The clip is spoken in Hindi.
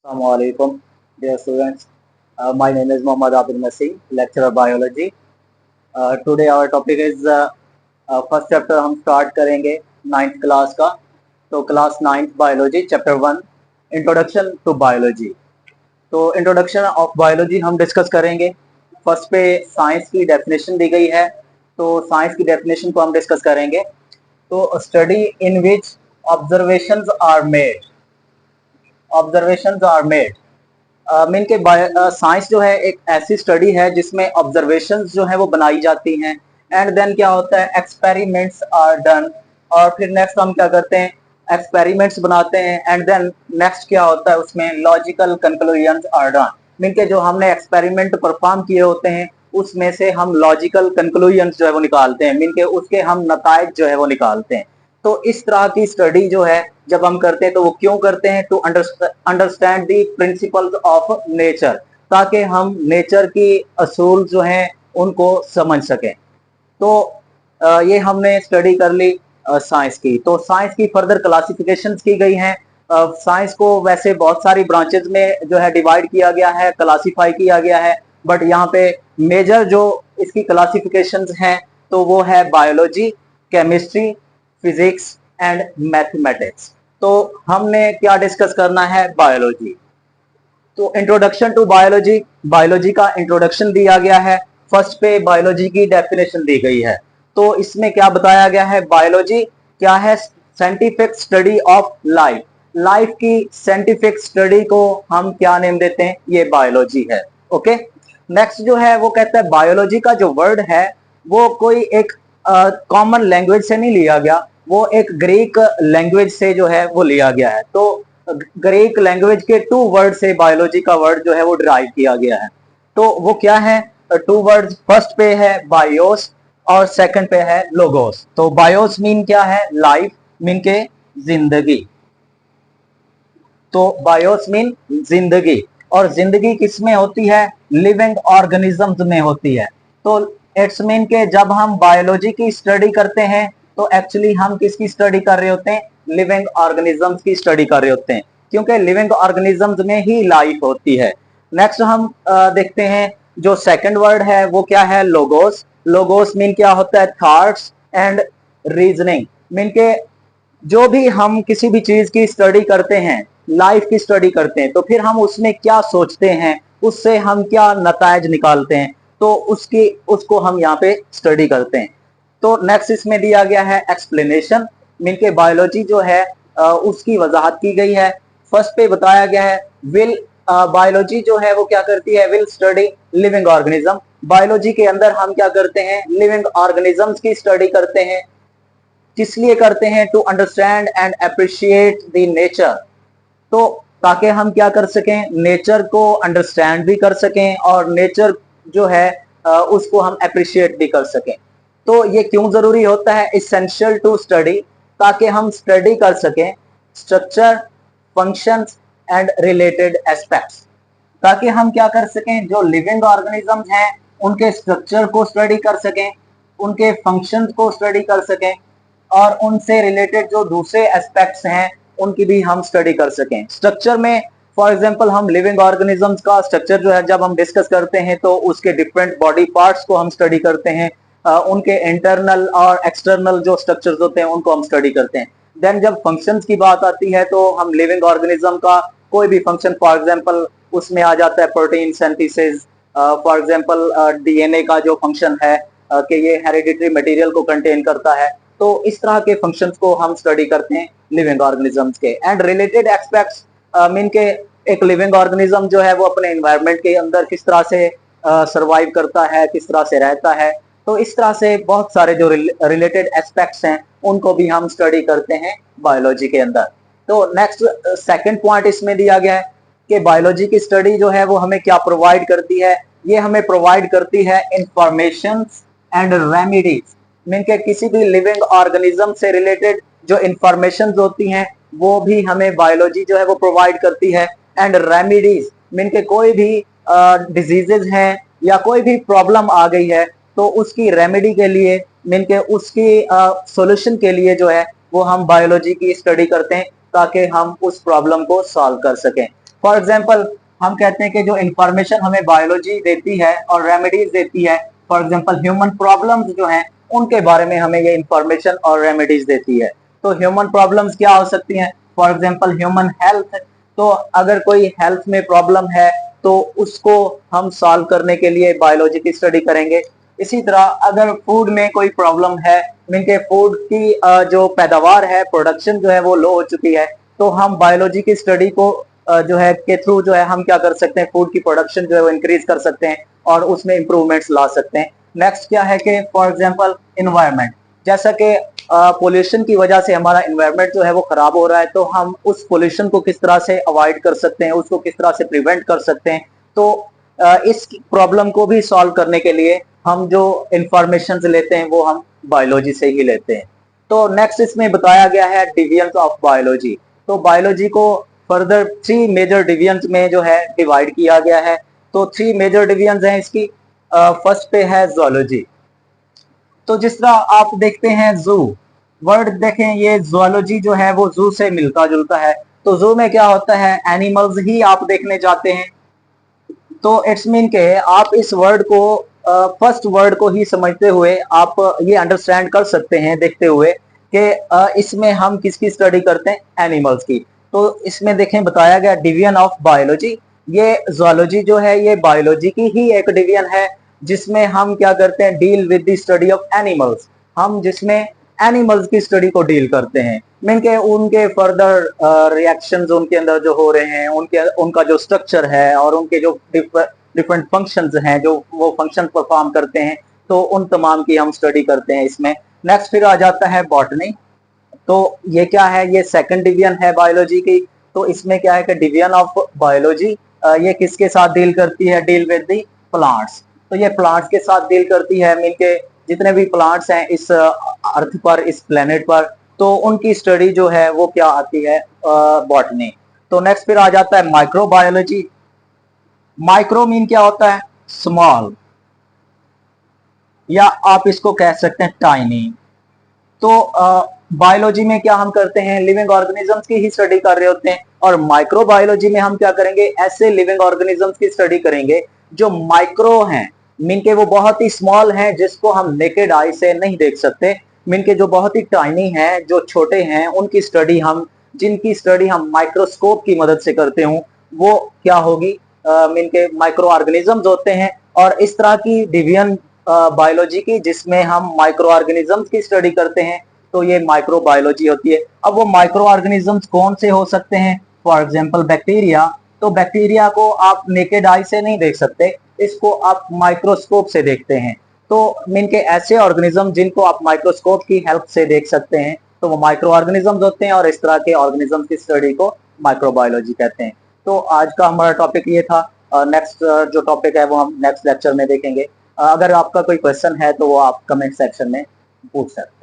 Assalamualaikum, dear students. My name is Mohammad Abdul Masih, lecturer biology. Today our topic is first chapter हम start करेंगे 9th क्लास का. तो class 9th biology chapter 1 introduction to biology. तो इंट्रोडक्शन ऑफ बायोलॉजी हम डिस्कस करेंगे. फर्स्ट पे साइंस की डेफिनेशन दी गई है, तो साइंस की डेफिनेशन को हम डिस्कस करेंगे. तो study in which observations are made. Observations are made mean के साइंस जो है एक ऐसी स्टडी है जिसमें ऑब्जर्वेशंस जो है वो बनाई जाती हैं. एंड देन क्या होता है, एक्सपेरिमेंट्स आर डन. और फिर नेक्स्ट हम क्या करते हैं, एक्सपेरिमेंट्स बनाते हैं. एंड देन नेक्स्ट क्या होता है, उसमें logical conclusions are done. Mean के जो हमने एक्सपेरिमेंट परफॉर्म किए होते हैं उसमें से हम लॉजिकल कंक्लूजन्स जो है वो निकालते हैं. मीन के उसके हम नताइज जो है वो निकालते हैं. तो इस तरह की स्टडी जो है जब हम करते हैं तो वो क्यों करते हैं, to understand the principles of nature, ताकि हम नेचर की असूल जो हैं उनको समझ सकें. तो ये हमने स्टडी कर ली साइंस की. तो साइंस की फर्दर क्लासिफिकेशंस की गई हैं. साइंस को वैसे बहुत सारी ब्रांचेस में जो है डिवाइड किया गया है, क्लासिफाई किया गया है. बट यहाँ पे मेजर जो इसकी क्लासिफिकेशंस हैं तो वो है biology, chemistry, physics and mathematics. तो हमने क्या डिस्कस करना है, बायोलॉजी. तो इंट्रोडक्शन टू बायोलॉजी, बायोलॉजी का इंट्रोडक्शन दिया गया है. फर्स्ट पे बायोलॉजी की डेफिनेशन दी गई है. तो इसमें क्या बताया गया है, बायोलॉजी क्या है, scientific study of life. Life की साइंटिफिक स्टडी को हम क्या नेम देते हैं, ये बायोलॉजी है. ओके. नेक्स्ट जो है वो कहता है बायोलॉजी का जो वर्ड है वो कोई एक कॉमन लैंग्वेज से नहीं लिया गया, वो एक ग्रीक लैंग्वेज से जो है वो लिया गया है. तो ग्रीक लैंग्वेज के 2 वर्ड से बायोलॉजी का वर्ड जो है वो डिराइव किया गया है. तो वो क्या है, 2 वर्ड्स. फर्स्ट पे है बायोस और सेकंड पे है लोगोस. तो बायोस मीन क्या है, लाइफ, मीन के जिंदगी. तो बायोस मीन जिंदगी, और जिंदगी किसमें होती है, लिविंग ऑर्गेनिजम्स में होती है. तो इट्स मीन के जब हम बायोलॉजी की स्टडी करते हैं तो एक्चुअली हम किसकी स्टडी कर रहे होते हैं, लिविंग ऑर्गेनिजम्स की स्टडी कर रहे होते हैं, क्योंकि लिविंग ऑर्गेनिजम्स में ही लाइफ होती है. नेक्स्ट हम देखते हैं जो सेकंड वर्ड है वो क्या है, लोगोस. लोगोस मीन क्या होता है, थॉट्स एंड रीजनिंग. मीन के जो भी हम किसी भी चीज की स्टडी करते हैं, लाइफ की स्टडी करते हैं, तो फिर हम उसमें क्या सोचते हैं, उससे हम क्या नताइज निकालते हैं, तो उसको हम यहाँ पे स्टडी करते हैं. तो नेक्स्ट इसमें दिया गया है एक्सप्लेनेशन. मीन के बायोलॉजी जो है उसकी वजाहत की गई है. फर्स्ट पे बताया गया है विल. बायोलॉजी जो है वो क्या करती है, will study living organism. Biology के अंदर हम क्या करते हैं, लिविंग ऑर्गेनिजम्स की स्टडी करते हैं. किस लिए करते हैं, to understand and appreciate the nature. तो ताकि हम क्या कर सकें, नेचर को अंडरस्टैंड भी कर सकें और नेचर जो है उसको हम अप्रिशिएट भी कर सकें. तो ये क्यों जरूरी होता है, इसेंशियल टू स्टडी, ताकि हम स्टडी कर सकें structure, functions and related aspects. ताकि हम क्या कर सकें, जो लिविंग ऑर्गेनिजम्स हैं उनके स्ट्रक्चर को स्टडी कर सकें, उनके फंक्शंस को स्टडी कर सकें, और उनसे रिलेटेड जो दूसरे एस्पेक्ट्स हैं उनकी भी हम स्टडी कर सकें. स्ट्रक्चर में फॉर एग्जांपल हम लिविंग ऑर्गेनिजम्स का स्ट्रक्चर जो है जब हम डिस्कस करते हैं तो उसके डिफरेंट बॉडी पार्ट्स को हम स्टडी करते हैं. उनके इंटरनल और एक्सटर्नल जो स्ट्रक्चर्स होते हैं उनको हम स्टडी करते हैं. देन जब फंक्शंस की बात आती है तो हम लिविंग ऑर्गेनिज्म का कोई भी फंक्शन, फॉर एग्जांपल उसमें आ जाता है protein synthesis, for example DNA का जो फंक्शन है कि ये हेरिडिटरी मटेरियल को कंटेन करता है. तो इस तरह के फंक्शंस को हम स्टडी करते हैं लिविंग ऑर्गेनिजम्स के. एंड रिलेटेड एस्पेक्ट्स मीन के एक लिविंग ऑर्गेनिज्म जो है वो अपने एनवायरनमेंट के अंदर किस तरह से सर्वाइव करता है, किस तरह से रहता है. तो इस तरह से बहुत सारे जो रिलेटेड एस्पेक्ट्स हैं उनको भी हम स्टडी करते हैं बायोलॉजी के अंदर. तो नेक्स्ट सेकंड पॉइंट इसमें दिया गया है कि बायोलॉजी की स्टडी जो है वो हमें क्या प्रोवाइड करती है, ये हमें प्रोवाइड करती है इंफॉर्मेशन एंड रेमेडीज. मीन के किसी भी लिविंग ऑर्गेनिज्म से रिलेटेड जो इंफॉर्मेशन होती हैं वो भी हमें बायोलॉजी जो है वो प्रोवाइड करती है. एंड रेमेडीज मीन के कोई भी डिजीजेज हैं या कोई भी प्रॉब्लम आ गई है तो उसकी रेमेडी के लिए, मीन के उसकी सॉल्यूशन के लिए जो है वो हम बायोलॉजी की स्टडी करते हैं ताकि हम उस प्रॉब्लम को सॉल्व कर सकें. फॉर एग्जाम्पल हम कहते हैं कि जो इंफॉर्मेशन हमें बायोलॉजी देती है और रेमेडीज देती है, फॉर एग्जाम्पल ह्यूमन प्रॉब्लम्स जो हैं उनके बारे में हमें ये इंफॉर्मेशन और रेमेडीज देती है। तो ह्यूमन प्रॉब्लम्स क्या हो सकती हैं? For example human health. तो अगर कोई हेल्थ में प्रॉब्लम है तो उसको हम सॉल्व करने के लिए बायोलॉजी की स्टडी करेंगे। इसी तरह अगर फूड में कोई प्रॉब्लम है, मीन के फूड की जो पैदावार है, प्रोडक्शन जो है वो लो हो चुकी है, तो हम बायोलॉजी की स्टडी को जो है के थ्रू जो है हम क्या कर सकते हैं, फूड की प्रोडक्शन जो है वो इंक्रीज कर सकते हैं और उसमें इंप्रूवमेंट्स ला सकते हैं। नेक्स्ट क्या है कि फॉर एग्जांपल इन्वायरमेंट, जैसा कि पोल्यूशन की वजह से हमारा इन्वायरमेंट जो है वो खराब हो रहा है, तो हम उस पोल्यूशन को किस तरह से अवॉइड कर सकते हैं, उसको किस तरह से प्रिवेंट कर सकते हैं। तो इस प्रॉब्लम को भी सॉल्व करने के लिए हम जो इंफॉर्मेशन लेते हैं वो हम बायोलॉजी से ही लेते हैं। तो नेक्स्ट इसमें बताया गया है डिविजन्स ऑफ बायोलॉजी। तो बायोलॉजी को फर्दर 3 मेजर डिविजन्स में जो है डिवाइड किया गया है। तो 3 मेजर डिविजन्स हैं इसकी। फर्स्ट पे है ज़ूलॉजी। तो जिस तरह आप देखते हैं जू वर्ड, देखें ये ज़ूलॉजी जो है वो जू से मिलता जुलता है। तो जू में क्या होता है, एनिमल्स ही आप देखने जाते हैं। तो इट्स मीन के आप इस वर्ड को फर्स्ट वर्ड को ही समझते हुए आप ये अंडरस्टैंड कर सकते हैं देखते हुए कि इसमें हम किसकी स्टडी करते हैं, एनिमल्स की। तो इसमें देखें बताया गया डिवीजन ऑफ बायोलॉजी। ये ज़ूलॉजी जो है ये बायोलॉजी की ही एक डिवीजन है जिसमें हम क्या करते हैं, deal with the study of animals. हम जिसमें एनिमल्स की स्टडी को डील करते हैं, मीन के उनके फर्दर रिएक्शंस उनके अंदर जो हो रहे हैं, उनके उनका जो स्ट्रक्चर है और उनके जो डिफरेंट फंक्शंस हैं जो वो फंक्शन परफॉर्म करते हैं, तो उन तमाम की हम स्टडी करते हैं इसमें। नेक्स्ट फिर आ जाता है बॉटनी। तो ये क्या है, ये सेकंड डिवीजन है बायोलॉजी की। तो इसमें क्या है कि डिवीजन ऑफ बायोलॉजी ये किसके साथ डील करती है, डील विद दी प्लांट्स। तो ये प्लांट्स के साथ डील करती है, मीन के जितने भी प्लांट्स हैं इस अर्थ पर, इस प्लेनेट पर, तो उनकी स्टडी जो है वो क्या आती है, बॉटनी। तो नेक्स्ट फिर आ जाता है माइक्रोबायोलॉजी। माइक्रो मीन क्या होता है, स्मॉल, या आप इसको कह सकते हैं टाइनी। तो बायोलॉजी में क्या हम करते हैं, लिविंग ऑर्गेनिजम्स की ही स्टडी कर रहे होते हैं। और माइक्रोबायोलॉजी में हम क्या करेंगे, ऐसे लिविंग ऑर्गेनिजम्स की स्टडी करेंगे जो माइक्रो हैं, मीन के वो बहुत ही स्मॉल हैं जिसको हम नेकेड आई से नहीं देख सकते, मीन के जो बहुत ही टाइनी हैं, जो छोटे हैं, उनकी स्टडी हम, जिनकी स्टडी हम माइक्रोस्कोप की मदद से करते हूँ, वो क्या होगी, मीन के माइक्रो ऑर्गेनिजम्स होते हैं। और इस तरह की डिवीजन बायोलॉजी की जिसमें हम माइक्रो ऑर्गेनिजम्स की स्टडी करते हैं, तो ये माइक्रो बायोलॉजी होती है। अब वो माइक्रो ऑर्गेनिजम्स कौन से हो सकते हैं, फॉर एग्जांपल बैक्टीरिया। तो बैक्टीरिया को आप नेकेड आई से नहीं देख सकते, इसको आप माइक्रोस्कोप से देखते हैं। तो मीन के ऐसे ऑर्गेनिज्म जिनको आप माइक्रोस्कोप की हेल्प से देख सकते हैं, तो वो माइक्रो ऑर्गेनिजम्स होते हैं, और इस तरह के ऑर्गेनिज्म की स्टडी को माइक्रोबायोलॉजी कहते हैं। तो आज का हमारा टॉपिक ये था। नेक्स्ट जो टॉपिक है वो हम नेक्स्ट लेक्चर में देखेंगे। अगर आपका कोई क्वेश्चन है तो वो आप कमेंट सेक्शन में पूछ सकते हैं।